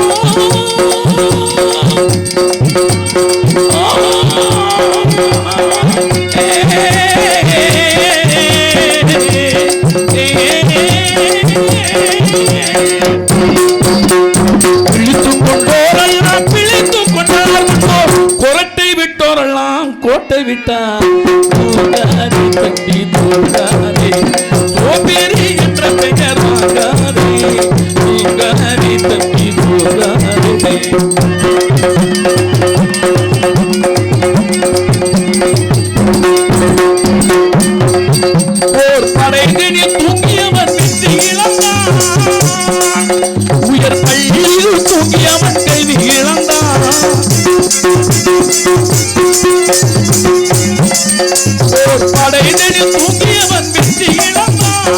பிழித்துக் கொண்டோரெல்லாம் பிழித்துக் கொண்டார், கொரட்டை விட்டோரெல்லாம் கோட்டை விட்டார். தூங்காதே தட்டி தூங்காதே, சோம்பேறி என்ற பெயர் வாங்காதே, தூங்காதே தட்டி தூங்காதே. படையினில் தூங்கியவன் வெற்றி இழந்தான்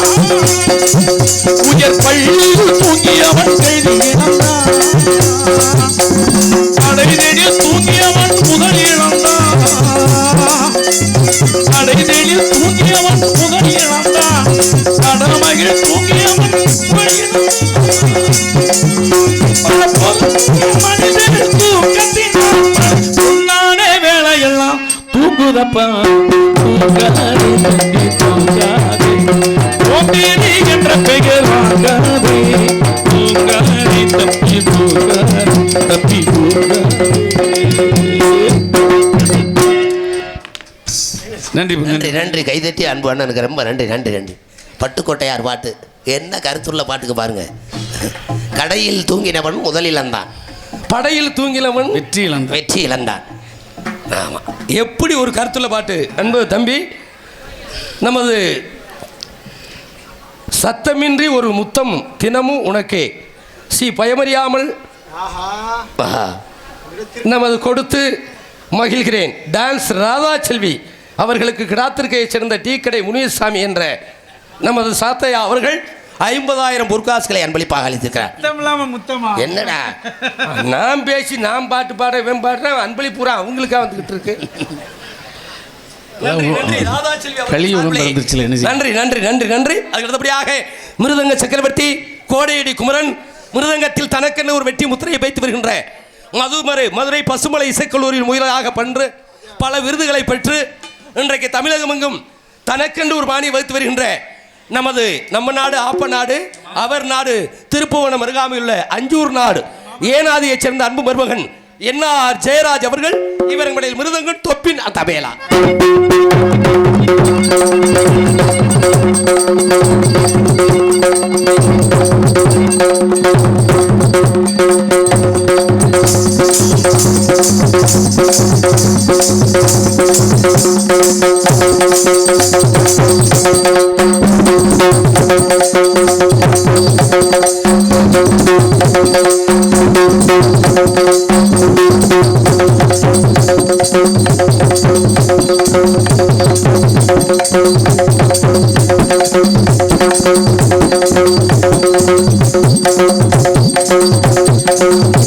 உயர் பள்ளியில் தூங்கியவன் கல்வி இழந்தான் படையினில் தூங்கியவன் முதல் இழந்தான் படையினில் தூங்கியவன் முதல் இழந்தான் கடமையில் தூங்கியவன் புகழ் மனிதன் தூக்கத்தினால் பொன்னானே வேலையெல்லாம் தூங்குதப்பா தூங்காதே தம்பி தூங்காதே ஓம்பேரி என்ற பெயர் வாங்காதே தூங்காதே தம்பி தூங்காதே தம்பி தூங்காதே. நன்றி நன்றி நன்றி. கைதட்டி அன்பு அண்ணனுக்கு ரொம்ப நன்றி நன்றி நன்றி. பட்டுக்கோட்டையார் பாட்டு என்ன கருத்துள்ள பாட்டுக்கு பாருங்க. கடையில் தூங்கினவன் முதல் இழந்தான், படையில் தூங்கினவன் வெற்றி இழந்தான். வெற்றி இழந்தான். ஆமாம், எப்படி ஒரு கருத்துள்ள பாட்டு அன்பு தம்பி. நமது சத்தமின்றி ஒரு முத்தம் தினமும் உனக்கே ஸ்ரீ பயமறியாமல் நமது கொடுத்து மகிழ்கிறேன். டான்ஸ் ராதா செல்வி அவர்களுக்கு கிடாத்திற்கையைச் சேர்ந்த டீ கடை முனியசாமி என்ற நமது சாத்தையா அவர்கள் 50,000 பொற்காசுகளை அன்பளிப்பாக அளித்திருக்கிறார். முத்தமில்லாம முத்தமா என்னடா நான் பேசி நான் பாட்டு பாட இவன் பாடுறேன், அன்பளிப்பு பூரா அவங்களுக்காக வந்துகிட்டு இருக்கு. நன்றி, நன்றி, ராதா செல்வி அவர்கள் கலியுகம் சார்பிலே பிறந்துச்சுல, என்ன செய்ய? நன்றி நன்றி நன்றி நன்றி. அதுக்கு அடுத்தபடியாக மிருதங்க சக்கரவர்த்தி கோடையடி குமரன் மிருதங்கத்தில் தனக்கென்று ஒரு வெற்றி முத்திரையை வைத்து வருகின்ற மதுரை பசுமலை இசைக்கல்லூரியில் முயலாக பன்று பல விருதுகளை பெற்று இன்றைக்கு தமிழகமெங்கும் தனக்கென்று ஒரு பாணியை வைத்து வருகின்ற நம்ம நாடு ஆப்ப நாடு அவர் நாடு திருப்புவனம் அருகாமையுள்ள அஞ்சூர் நாடு ஏனாதியைச் சேர்ந்த அன்பு மருமகன் NR ஜெயராஜ் அவர்கள் இவர்களில் மிருதங்கள் தொப்பின் தபேலா. Thank you.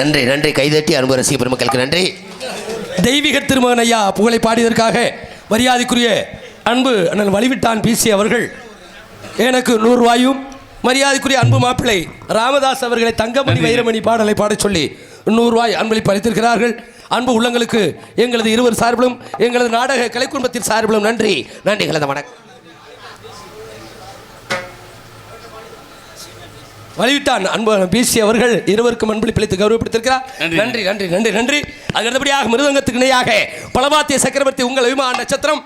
நன்றி நன்றி. கைதட்டி அன்பு ரசிக பெருமக்களுக்கு நன்றி. தெய்வீக திருமகன் ஐயா புகழை பாடியதற்காக மரியாதைக்குரிய அன்பு அண்ணன் வழிவிட்டான் பிசி அவர்கள் எனக்கு 100 ரூபாயும், மரியாதைக்குரிய அன்பு மாப்பிள்ளை ராமதாஸ் அவர்களை தங்கமணி வைரமணி பாடலை பாடச் சொல்லி 100 ரூபாய் அன்பளிப்பு அளித்திருக்கிறார்கள். அன்பு உள்ளங்களுக்கு எங்களது இருவர் சார்பிலும் எங்களது நாடக கலை குடும்பத்தின் சார்பிலும் நன்றி நன்றி கலந்த வணக்கம். வழிவிட்டான் அன்பு பிசி அவர்கள் இருவருக்கும் அன்பளிப்பளித்து கௌரவப்படுத்திருக்கிறார். நன்றி நன்றி நன்றி நன்றி. அடுத்தபடியாக மிருதங்கத்துக்கு இணையாக பலவாத்திய சக்கரவர்த்தி உங்கள் விமான நட்சத்திரம்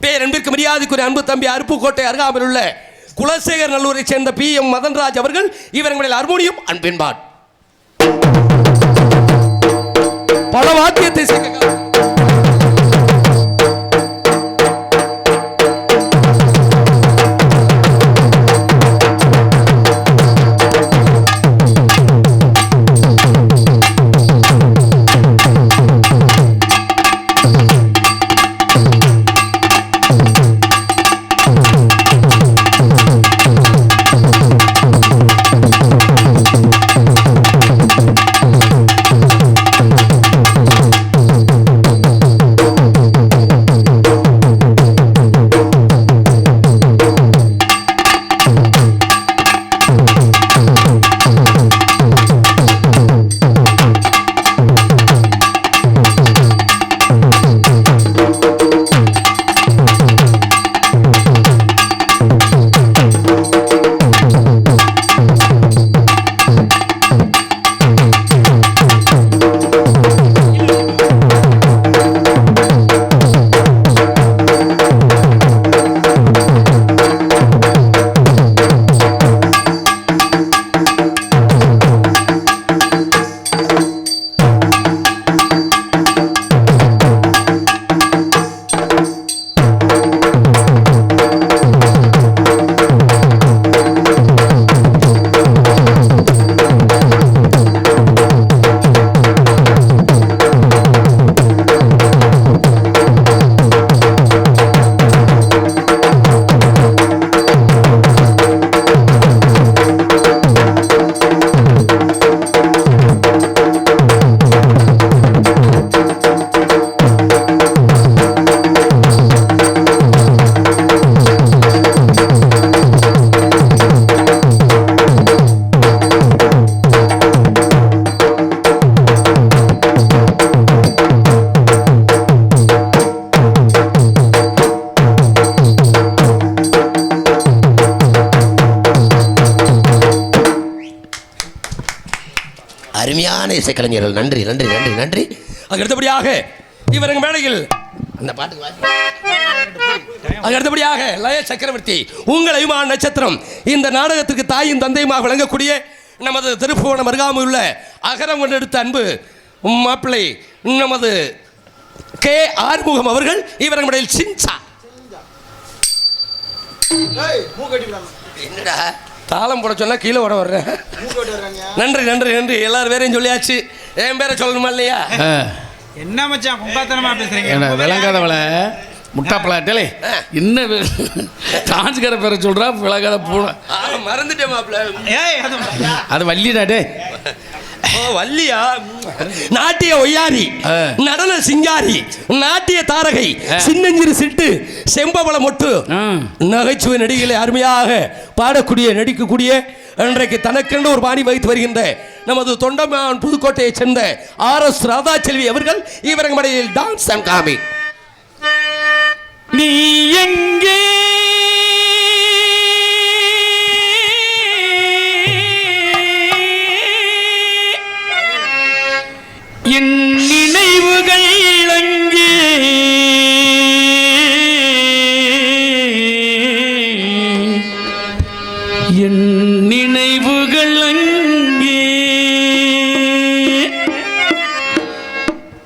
பேரன்பிற்கு மரியாதைக்குரிய அன்பு தம்பி அருப்புக்கோட்டை அருகாமையில் உள்ள குலசேகர் நல்லூரை சேர்ந்த PM மதன்ராஜ் அவர்கள் இவர்களில் ஹார்மோனியம் அன்பின்பாட் பல வாத்தியத்தை சேர்க்க அருமையான இசைக்கலைஞர்கள். நன்றி நன்றி நன்றி நன்றி. அடுத்தபடியாக இவரங்க மேடையில் அந்த பாட்டுக்கு அடுத்தபடியாக லய சக்கரவர்த்தி உங்கள் விமான நட்சத்திரம் இந்த நாடகத்திற்கு தாயும் தந்தையுமாக விளங்கக்கூடிய நமது திருப்புவனம் அருகாமையில் உள்ள அகரம் கொண்டெடுத்த அன்பு மாப்பிள்ளை நமது கே ஆறுமுகம் அவர்கள் இவரங்க மேடையில் சின்சா என்னடா தாளம் போட சொன்னா கீழே ஓட வர்றேன். நன்றி நன்றி நன்றி. எல்லாரும் பேரையும் சொல்லியாச்சு. என் பேரை சொல்லணுமா இல்லையா? என்ன மச்சான் குங்காத்தனமா பேசுறீங்க? என்ன விளங்காதவள முட்டாப்பலாட்டலே என்ன காஞ்சிக்கார பேரை சொல்றா விளங்காத பூனை. மறந்துட்டேன் மாப்பிள்ள. அது வள்ளிடாடே. ஓ வள்ளியா? நாட்டிய ஒய்யாரி, நடன சிங்காரி, நாட்டிய தாரகை, சின்னஞ்சிறு சிட்டு, செம்பவள மொட்டு, நகைச்சுவை நடிகளை அருமையாக பாடக்கூடிய நடிக்கக்கூடிய இன்றைக்கு தனக்கென்று ஒரு பாணி வகித்து வருகின்ற நமது தொண்டமான் புதுக்கோட்டையை சேர்ந்த RS ராதாச்செல்வி அவர்கள் இவரங்க மடையில் டான்ஸ் அண்ட் காமி. நீ எங்கே என் நினைவுகள் அங்கே என் நினைவுகள் அங்கே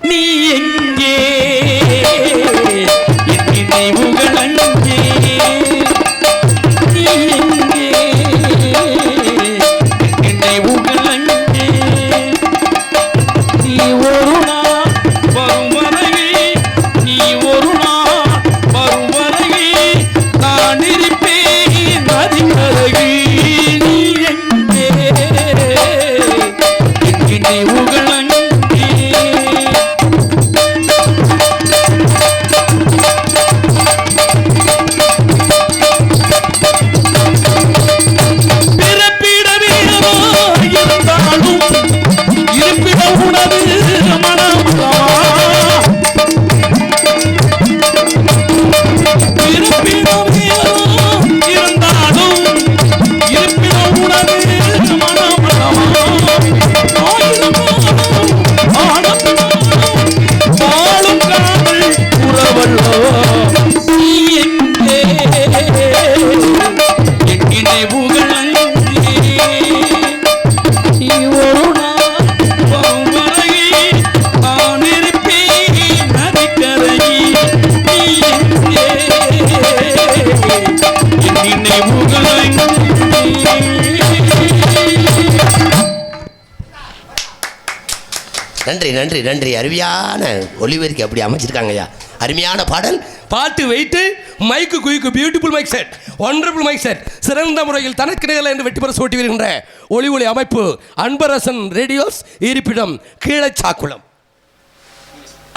நீ எங்கே என் நினைவுகள் அங்கே நன்றி நன்றி நன்றி. அருமையான ஒலிபெருக்கி அப்படி அமைச்சிருக்காங்கய்யா. அருமையான பாடல். பாட்டு weight, mic quick, beautiful mic set, wonderful mic set, சிறந்த முறையில் தனக்கிடையில் என்று வெற்றி பெற சூட்டி வருகின்ற ஒளி அமைப்பு அன்பரசன் ரேடியோஸ், இருப்பிடம் கீழச்சாக்குளம்.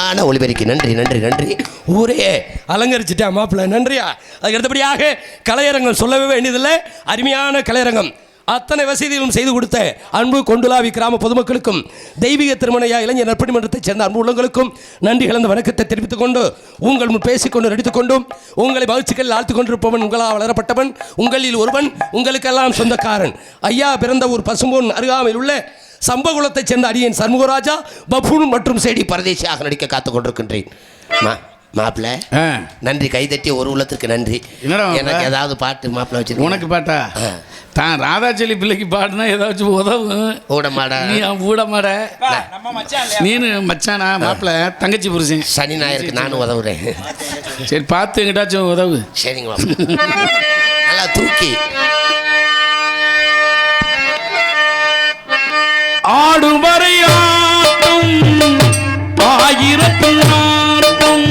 ஆன ஒலிபெருக்கி. நன்றி நன்றி நன்றி. ஊரே அலங்கரிச்சுட்டா மாப்பிள்ள. நன்றியா. அதுக்கு அடுத்தபடியாக கலையரங்கம் சொல்லவே வேண்டியதில்லை. அருமையான கலையரங்கம். அத்தனை வசதிகளும் செய்து கொடுத்த அன்பு கொண்டுலாவி கிராம பொதுமக்களுக்கும் தெய்வீக திருமணையா இளைஞர் நற்பணி மன்றத்தைச் சேர்ந்த அன்பு உள்ளங்களுக்கும் நன்றி கலந்த வணக்கத்தை தெரிவித்துக் கொண்டு உங்கள் முன் பேசிக்கொண்டு நடித்துக் கொண்டும் உங்களை மகிழ்ச்சிகளில் ஆழ்த்துக் கொண்டிருப்பவன் உங்களால் வளரப்பட்டவன், உங்களில் ஒருவன், உங்களுக்கெல்லாம் சொந்தக்காரன். ஐயா பிறந்த ஊர் பசும்பொன் அருகாமையில் உள்ள சம்பகுளத்தைச் சேர்ந்த அடியன் சண்முகராஜா பப்புன் மற்றும் செடி பரதேசியாக நடிக்க காத்துக் கொண்டிருக்கின்றேன். மாப்பிள்ள நன்றி. கைதட்டி ஒரு உள்ளத்திற்கு நன்றி. எனக்கு ஏதாவது பாட்டு மாப்பிள்ள வச்சு உனக்கு பாட்டா? தான் ராதாச்செல்லி பிள்ளைக்கு பாட்டுனா ஏதாச்சும் உதவும். ஊடமாடா நீ ஊடமாட. நீனு மச்சானா மாப்பிள்ள தங்கச்சி புருஷன். சனி ஞாயிற்கு நானும் உதவுறேன். சரி பார்த்து எங்கிட்டாச்சும் உதவு. சரிங்க மாப்பிள்ள. நல்லா தூக்கி ஆடும் வரையாட்டும் ஆயிரத்து ஆட்டும்,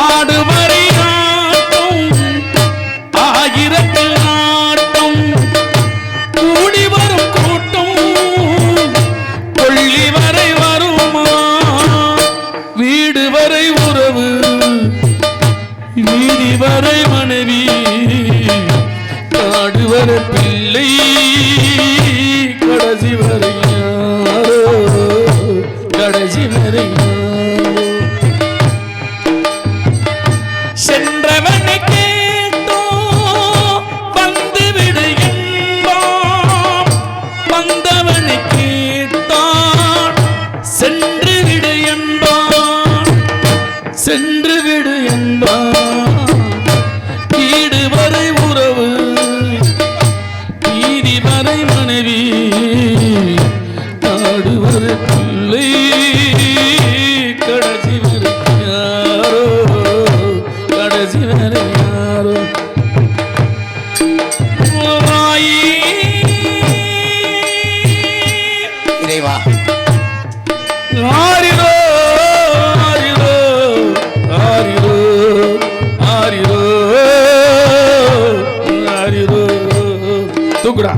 ஆடு வரையாட்டும் ஆயிரத்து ஆட்டும், கூடி வரும் கூட்டம் கொள்ளி வரை வருமா, வீடு வரை உறவு வீதி வரை மனைவி, காடு வரை பிள்ளை கடைசி வரை யாரோ, கடைசி வரை யாரோ. சென்றவனை கேட்டோ வந்து விடு என்பான், வந்தவனை கேட்டான் சென்று விடு என்பான், சென்று விடு என்பான், வீடு வரை உறவு வீதி வரை மனைவி, நாடு வரை பிள்ளை கடைசி வரை யாரோ, கடைசி வரை யாரோ. இறைவா. ஆரிரோ ஆரிரோ ஆரிரோ ஆரிரோ ஆரிரோ. தூக்குடா.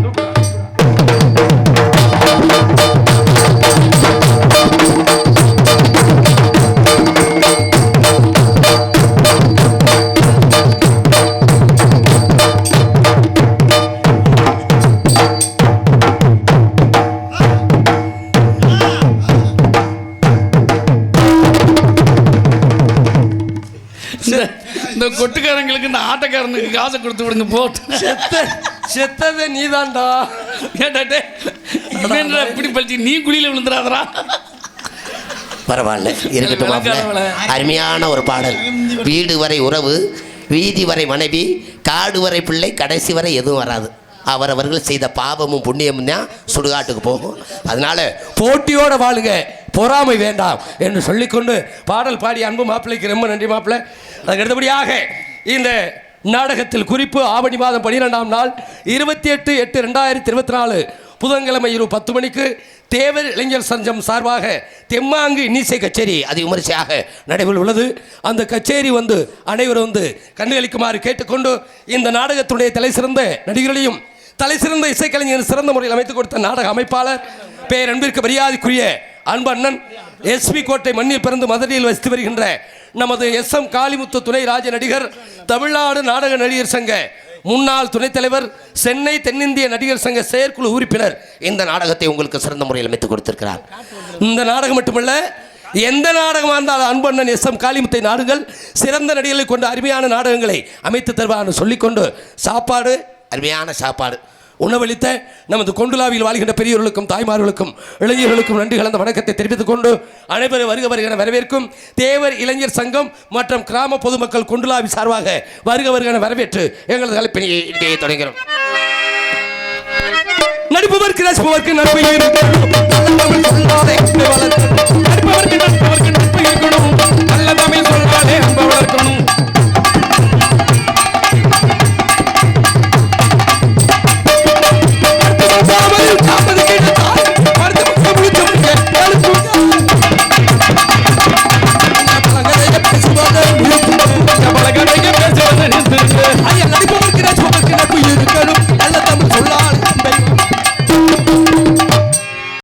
இந்த கொட்டுக்காரங்களுக்கு இந்த ஆட்டக்காரனுக்கு காசை கொடுத்து விடுங்க போட்டு. செத்ததே நீதான்டா. கேட்டாட்டே இப்படி பழிச்சு நீ குழியில விழுந்துடாதரா. பரவாயில்ல இருக்கட்டும் மாப்பிள்ள. அருமையான ஒரு பாடல். வீடு வரை உறவு வீதி வரை மனைவி, காடு வரை பிள்ளை கடைசி வரை எதுவும் வராது. அவரவர்கள் செய்த பாவமும் புண்ணியமும் தான் சுடுகாட்டுக்கு போகும். அதனால போட்டியோட வாழுங்க, பொறாமை வேண்டாம் என்று சொல்லிக்கொண்டு பாடல் பாடி அன்பு மாப்பிள்ளைக்கு ரொம்ப நன்றி மாப்பிள்ளை. அதுக்கு அடுத்தபடியாக இந்த நாடகத்தில் குறிப்பு ஆவணி மாதம் 12ஆம் நாள் 28/8/2024 புதன்கிழமை இரவு 10 மணிக்கு தேவர் இளைஞர் சங்கம் சார்பாக தெம்மாங்கு இன்னிசை கச்சேரி அதிவிமரிசையாக நடைபெற உள்ளது. அந்த கச்சேரி அனைவரும் கண்டுகளிக்குமாறு கேட்டுக்கொண்டு இந்த நாடகத்துடைய தலை சிறந்த நடிகர்களையும் தலை சிறந்த இசைக்கலைஞர் சிறந்த முறையில் அமைத்துக் கொடுத்த நாடக அமைப்பாளர் பேரன்பிற்கு மரியாதைக்குரிய அன்பு அண்ணன் எஸ்பி கோட்டை மண்ணில் பிறந்து மதுரையில் வசித்து வருகின்ற நமது SM காளிமுத்து துணை ராஜ நடிகர், தமிழ்நாடு நாடக நடிகர் சங்க முன்னாள் துணைத் தலைவர், சென்னை தென்னிந்திய நடிகர் சங்க செயற்குழு உறுப்பினர் இந்த நாடகத்தை உங்களுக்கு சிறந்த முறையில் அமைத்துக் கொடுத்திருக்கிறார். இந்த நாடகம் மட்டுமல்ல, எந்த நாடகமாக இருந்தாலும் அன்பண்ணன் SM காளிமுத்தை நாடுங்கள். சிறந்த நடிகர்களை கொண்டு அருமையான நாடகங்களை அமைத்து தருவார்னு சொல்லிக்கொண்டு சாப்பாடு, அருமையான சாப்பாடு உணவளித்த நமது கொண்டுலாவில் வாழ்கின்ற பெரியவர்களுக்கும் தாய்மார்களுக்கும் இளைஞர்களுக்கும் நன்றி கலந்த வணக்கத்தை தெரிவித்துக் கொண்டு அனைவரும் வருக வருகிற வரவேற்கும் தேவர் இளைஞர் சங்கம் மற்றும் கிராம பொதுமக்கள் கொண்டுலாவி சார்பாக வருக வருகிற வரவேற்று எங்களது தலைப்பினையை இன்றைய தொடங்குகிறோம். நடிப்பவர்க்கு ரசிப்பவர்க்கு நட்பு இருக்கணும்.